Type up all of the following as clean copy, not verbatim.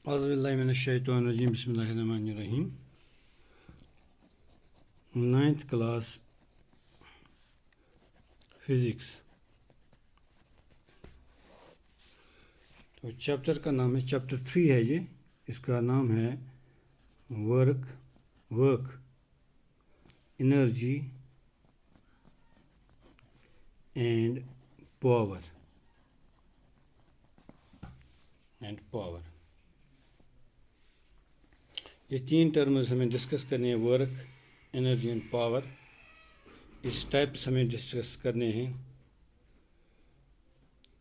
Auzubillahiminash-shaytanir-rajim. Bismillahir-rahmanir-rahim. 9th class physics. तो chapter का नाम है, चैप्टर 3 है ये। इसका नाम है वर्क, एनर्जी एंड पावर। ये 3 टर्म्स हमें डिस्कस करने हैं, वर्क, एनर्जी एंड पावर। इस टाइप्स हमें डिस्कस करने हैं,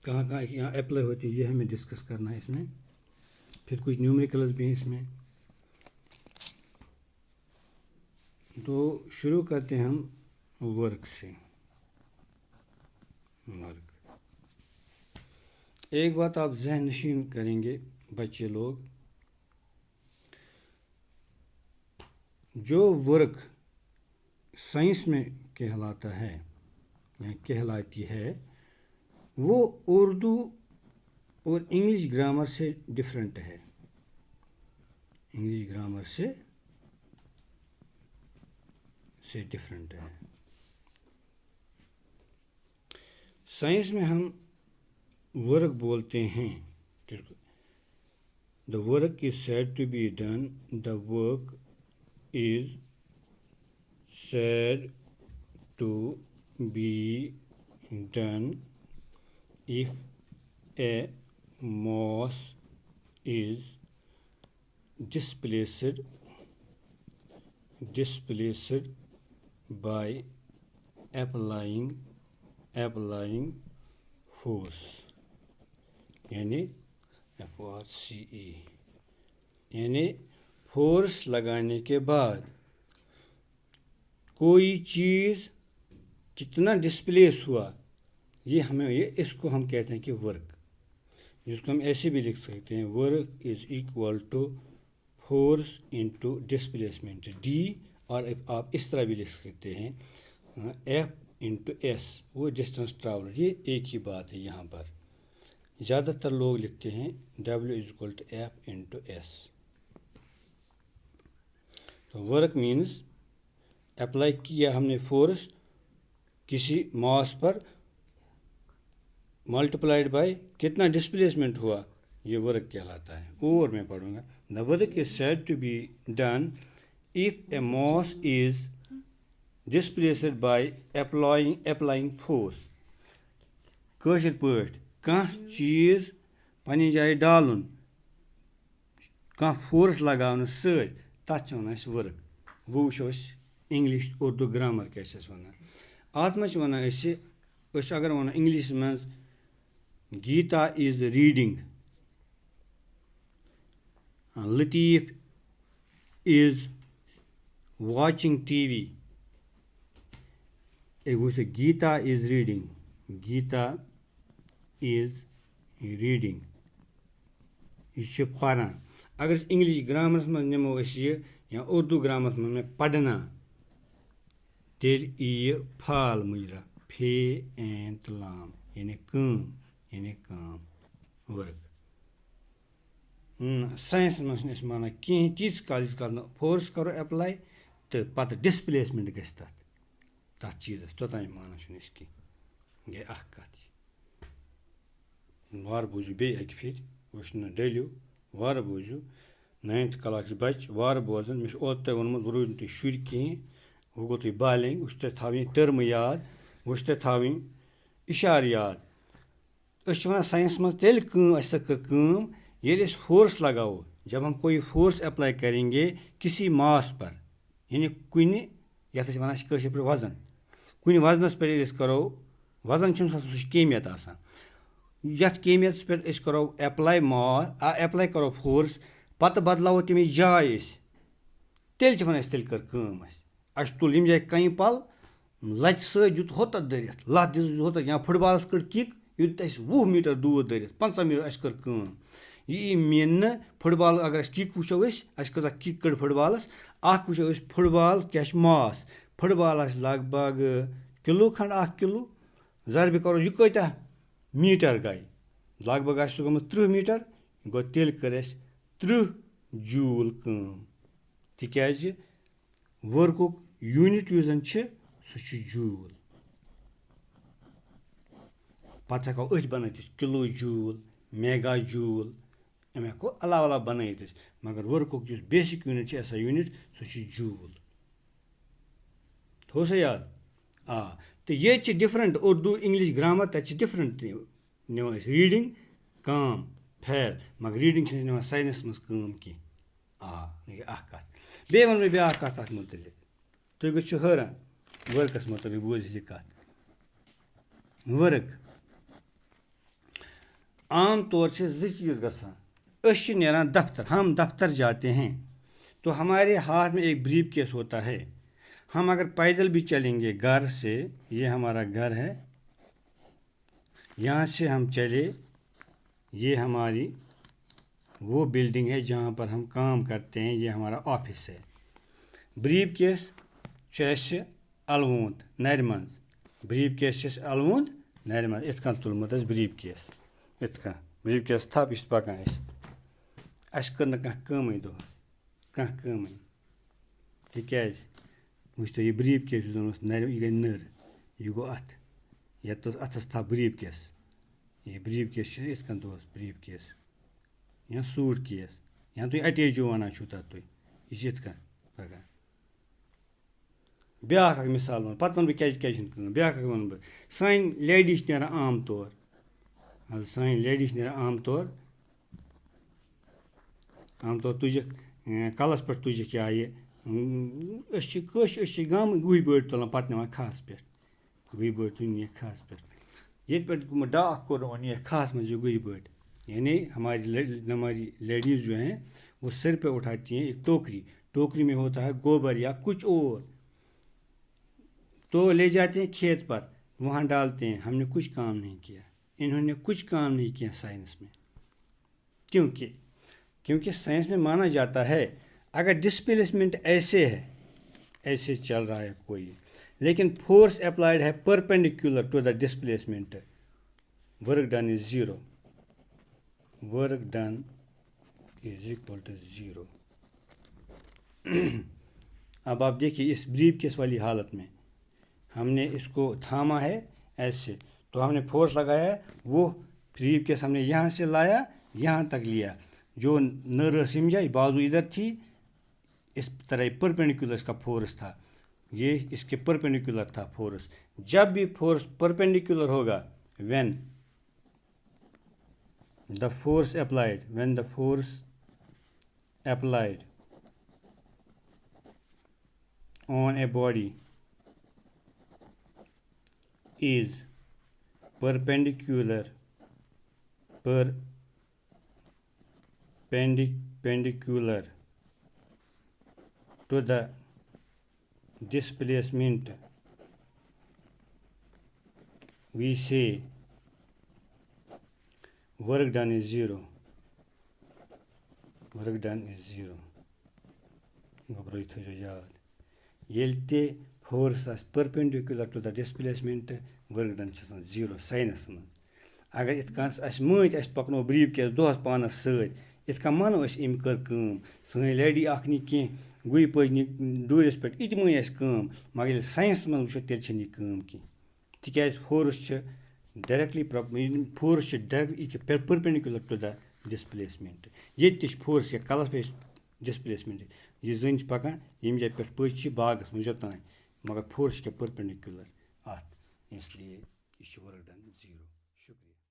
कहाँ कहाँ यहाँ अप्लाई होती है ये हमें डिस्कस करना है इसमें। फिर कुछ न्यूमेरिकल्स भी हैं इसमें। तो शुरू करते हैं हम वर्क से। वर्क, एक बात आप ज़हन नशीन करेंगे बच्चे लोग, जो वर्क साइंस में कहलाता है या कहलाती है, वो उर्दू और इंग्लिश ग्रामर से डिफरेंट है। इंग्लिश ग्रामर से डिफरेंट है। साइंस में हम वर्क बोलते हैं, the work is said to be done, the work is said to be done if a mass is displaced by applying force, यानी FRCE, यानी फोर्स लगाने के बाद कोई चीज़ कितना डिस्प्लेस हुआ, इसको हम कहते हैं कि वर्क। जिसको हम ऐसे भी लिख सकते हैं, work is equal to force into displacement D, और आप इस तरह भी लिख सकते हैं एफ इंटू एस, वो डिस्टेंस ट्रैवल। ये एक ही बात है। यहाँ पर ज़्यादातर लोग लिखते हैं W is equal to F into S. तो वर्क मीन्स अप्लाई किया हमने फोर्स किसी मास पर, मल्टीप्लाइड बाय कितना डिस्प्लेसमेंट हुआ, ये वर्क कहलाता है। और मैं पढ़ूंगा, the work is said to be done if a mass is displaced by applying force. कٲشِر पٲٹھۍ कहाँ चीज़ पन्नी जाए डालुन, कहाँ फोर्स लगाउन सۭتۍ, तत्ھ چھِ वनान अस वर्क। वो वुचो अस इंग्लिश उर्दू ग्रामर क्या वनान। अत मज वनान अस अगर वनो इंग्लिश मज Gita is reading, Latif is watching TV. एक वो Gita is reading, Gita is reading, यह पढ़ान। अगर इंग्लिश ग्रामरस मज निमो या उर्दू ग्रामरस में पढ़ना, तेल यह फाल मुजरा, फे एन तलाम, यानी काम वर्क। साइंस में माना कह तीस काल फोर्स करो अप्लाई तो पत डिस्प्लेसमेंट गई तथ चीज़ तोतान माना की गई अख कत। वार बूझू बे अक फिर वो डलियो, वार बूझू 9th क्लास बच वार बोजन। मे ओत वोनमुत वो रूज तुम शुर कहें, वो गो तुम बालिंग, वो थी टर्म याद, वो थी इशार याद। वनान साइंस मज तेल कर ये फोर्स लगाओ। जब हम कोई फोर्स अप्लाई करेंगे किसी मास पर, यानी कुन यथ वनान कٲشِر पٲٹھۍ वजन, कुन वजनस पे करो, वजन केमियत आसान, यथ केमियत पे करो अप्लाई अप्लाई करो फोर्स, पत बदलावो तमें जाए तेल वन तेल कर तुल यम जाए कई पल लत सत होत दरित, लत दिस होत, या फुटबॉलस कड़ किक, युत 20 मीटर दूर दरित, 50 मीटर अस कर यह मीन फुटबॉल। अगर किक वो कजा किक कड़ फुटबॉलस, वो फुटबॉल क्या मास, फुटबॉल लगभग किलो खंड, 1 किलो जरबे करो यह कत मीटर गई, लगभग सह गोमुत 30 मीटर गो, तेल कर 30 जूल कम तिकाज वर्कुक यूनिट यु जन सह जूल पत्त हेको अथ बनत किलो जूल मेगा जूल अम हेको अलाव अलाव बनत मगर वर्कुक बेसिक यूनिट ऐसा यूनिट सह जूल थो सा याद आ तो ये डिफरेंट उर्दू इंग्लिश ग्रामर तक डिफरेंट निवान रीडिंग काम फैल मगर रीडिंग निवान साइंस मज कम की कत बे वन ब्या कत अत मुतलिक तुम गो हैरान वर्कस मुतलिक बोझ कत वर्क आम तौर से जी चीज़ गसान दफ्तर हम दफ्तर जाते हैं तो हमारे हाथ में एक ब्रीफ केस होता है हम अगर पैदल भी चलेंगे घर से ये हमारा घर है यहाँ से हम चले ये हमारी वो बिल्डिंग है जहाँ पर हम काम करते हैं ये हमारा ऑफिस है ब्रीफ केस अलवूत नर मज ब्रीफ केस अलवूत नर मज इत कन तुलमुत ब्रीफ केस इत कन ब्रीफ केस थप यह पकान कर कम दोस कम तिकाज वुचतो यह ब्रीफ केस नर यह गई नर यह गो अथ ये अथस थप ब्रीफ केस यह ब्रीफ केस इत कन दोस ब्रीफ केस या सूट केस या तुम अटैचो वन तथ तुम यह कन पकान ब्या मिसाल वन पे वन ब्या वन बह सान लेडीज ना आम तौर सान लेडीज ना आम तौर तुज कलस पे तुज क्या ये गम गुह बड़ तुलान पे निवान खास पे गुह बड़ तुम खास पे ये पे डाक कोर ये खास मज गुह बड़ यानी हमारी लेडीज़ जो हैं वो सिर पे उठाती हैं एक टोकरी में होता है गोबर या कुछ और तो ले जाते हैं खेत पर वहाँ डालते हैं हमने कुछ काम नहीं किया इन्होंने कुछ काम नहीं किया साइंस में क्योंकि साइंस में माना जाता है अगर डिस्प्लेसमेंट ऐसे है ऐसे चल रहा है कोई लेकिन फोर्स अप्लाइड है perpendicular to the displacement work done is zero work done is equal to zero अब आप देखिए इस ब्रीफ केस वाली हालत में हमने इसको थामा है ऐसे तो हमने फोर्स लगाया वो ब्रीफ केस हमने यहाँ से लाया यहाँ तक लिया जो नर्व समझाई बाजू इधर थी इस तरह परपेंडिकुलर इसका फोर्स था ये इसके परपेंडिकुलर था फोर्स जब भी फोर्स परपेंडिकुलर होगा when the force applied on a body is perpendicular to the displacement we say work done is zero गबरो याद ये force perpendicular to the displacement work done zero science मज अगर इत मत पकनो ब्रीफ केस दोहस पानस सत मनो अम कर सन लेडी नी कह गुई पजन डूरिस पे इत मन मगर साइंस मज वो तेल कह तिकाज force directly perpendicular to the displacement ये फोर्स या कलस पे डिस्प्लेसमेंट यह जन पकान यम जाए पे पज बागस मुझे तान मगर फोर्स के परपेंडिकुलर अत इसलिए यह वर्क डन ज़ीरो शुक्रिया।